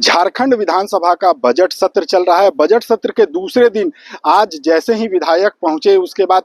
झारखंड विधानसभा का बजट सत्र चल रहा है। बजट सत्र के दूसरे दिन आज जैसे ही विधायक पहुंचे, उसके बाद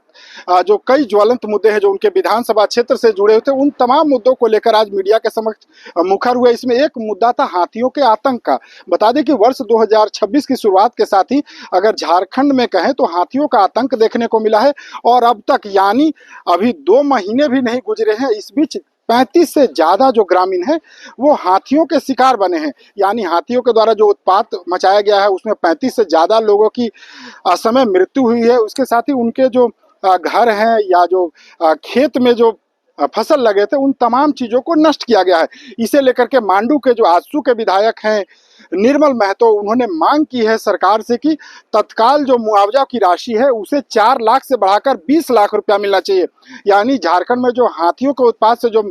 जो कई ज्वलंत मुद्दे हैं जो उनके विधानसभा क्षेत्र से जुड़े हुए थे, उन तमाम मुद्दों को लेकर आज मीडिया के समक्ष मुखर हुए। इसमें एक मुद्दा था हाथियों के आतंक का। बता दें कि वर्ष 2026 की शुरुआत के साथ ही अगर झारखंड में कहें तो हाथियों का आतंक देखने को मिला है और अब तक यानी अभी 2 महीने भी नहीं गुजरे हैं, इस बीच 35 से ज्यादा जो ग्रामीण है वो हाथियों के शिकार बने हैं। यानी हाथियों के द्वारा जो उत्पात मचाया गया है उसमें 35 से ज्यादा लोगों की असमय मृत्यु हुई है। उसके साथ ही उनके जो घर हैं या जो खेत में जो फसल लगे थे उन तमाम चीजों को नष्ट किया गया है। इसे लेकर के मांडू के जो आजसू के विधायक हैं निर्मल महतो, उन्होंने मांग की है सरकार से कि तत्काल जो मुआवजा की राशि है उसे 4 लाख से बढ़ाकर 20 लाख रुपया मिलना चाहिए। यानी झारखंड में जो हाथियों के उत्पात से जो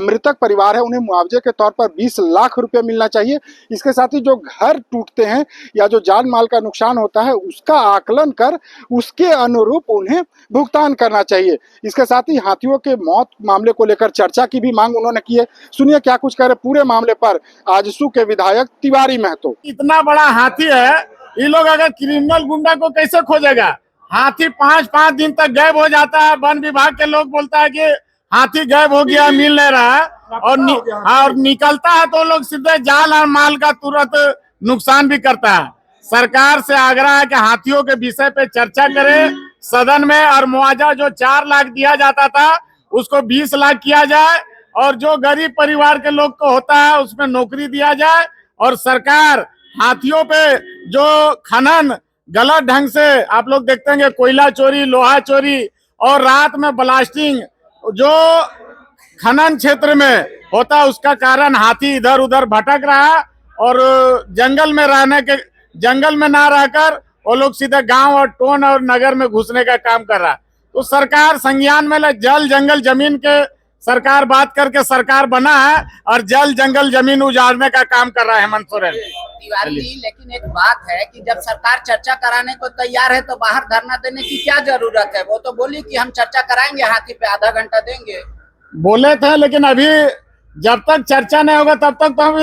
मृतक परिवार है उन्हें मुआवजे के तौर पर 20 लाख रुपया मिलना चाहिए। इसके साथ ही जो घर टूटते हैं या जो जान माल का नुकसान होता है उसका आकलन कर उसके अनुरूप उन्हें भुगतान करना चाहिए। इसके साथ ही हाथियों के मौत मामले को लेकर चर्चा की भी मांग उन्होंने की है। सुनिए क्या कुछ कह रहे पूरे मामले पर आजसू के विधायक तिवारी महतो। इतना बड़ा हाथी है, ये लोग अगर क्रिमिनल गुंडा को कैसे खोजेगा? हाथी 5-5 दिन तक गायब हो जाता है। वन विभाग के लोग बोलता है कि हाथी गायब हो गया, मिल नहीं रहा है और निकलता है तो लोग सीधे जान और माल का तुरंत नुकसान भी करता है। सरकार से आग्रह है कि हाथियों के विषय पे चर्चा करे सदन में और मुआवजा जो 4 लाख दिया जाता था उसको 20 लाख किया जाए और जो गरीब परिवार के लोग को होता है उसमें नौकरी दिया जाए। और सरकार हाथियों पे जो खनन गलत ढंग से आप लोग देखते हैं, कोयला चोरी, लोहा चोरी और रात में ब्लास्टिंग जो खनन क्षेत्र में होता है उसका कारण हाथी इधर उधर भटक रहा है और जंगल में ना रहकर वो लोग सीधे गांव और टोन और नगर में घुसने का काम कर रहा है। तो सरकार संज्ञान में ले, जल जंगल जमीन के सरकार बात करके सरकार बना है और जल जंगल जमीन उजाड़ने का काम कर रहा है हेमंत सोरेन। तिवारी जी, लेकिन एक बात है कि जब सरकार चर्चा कराने को तैयार है तो बाहर धरना देने की क्या जरूरत है? वो तो बोली कि हम चर्चा कराएंगे, हाथी पे आधा घंटा देंगे, बोले थे। लेकिन अभी जब तक चर्चा नहीं होगा तब तक तो हम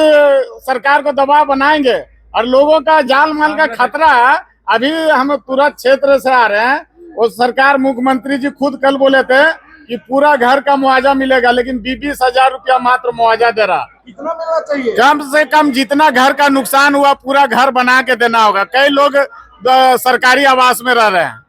सरकार को दबाव बनाएंगे और लोगों का जान माल का खतरा है। अभी हम तुरंत क्षेत्र से आ रहे हैं, वो सरकार मुख्यमंत्री जी खुद कल बोले थे कि पूरा घर का मुआवजा मिलेगा, लेकिन 20,000 रुपया मात्र मुआवजा दे रहा। कितना मिलना चाहिए? कम से कम जितना घर का नुकसान हुआ पूरा घर बना के देना होगा। कई लोग सरकारी आवास में रह रहे हैं।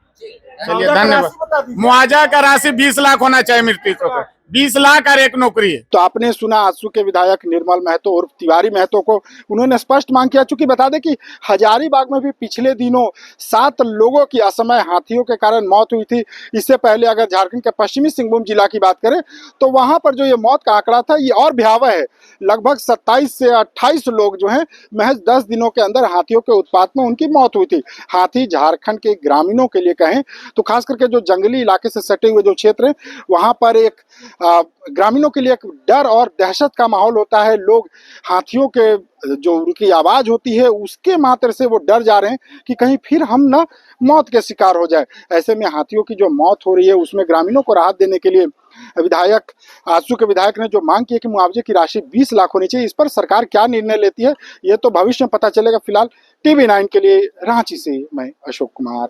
चलिए धन्यवाद। मुआवजा का राशि 20 लाख होना चाहिए मृतकों को, 20 लाख और एक नौकरी। तो आपने सुना आजसू के विधायक निर्मल महतो और तिवारी महतो को, उन्होंने स्पष्ट मांग किया। चूंकि बता दें कि हजारीबाग में भी पिछले दिनों 7 लोगों की असमय हाथियों के कारण मौत हुई थी। इससे पहले अगर झारखंड के पश्चिमी सिंहभूम जिला की बात करें तो वहां पर जो ये मौत का आंकड़ा था ये और भयावह है। लगभग 27 से 28 लोग जो है महज 10 दिनों के अंदर हाथियों के उत्पात में उनकी मौत हुई थी। हाथी झारखंड के ग्रामीणों के लिए कहें तो खास करके जो जंगली इलाके से सटे हुए जो क्षेत्र है वहां पर एक ग्रामीणों के लिए एक डर और दहशत का माहौल होता है। लोग हाथियों के जो उनकी आवाज होती है उसके मात्र से वो डर जा रहे हैं कि कहीं फिर हम ना मौत के शिकार हो जाए। ऐसे में हाथियों की जो मौत हो रही है उसमें ग्रामीणों को राहत देने के लिए विधायक आजसू के विधायक ने जो मांग की है कि मुआवजे की राशि 20 लाख होनी चाहिए। इस पर सरकार क्या निर्णय लेती है ये तो भविष्य में पता चलेगा। फिलहाल TV9 के लिए रांची से मैं अशोक कुमार।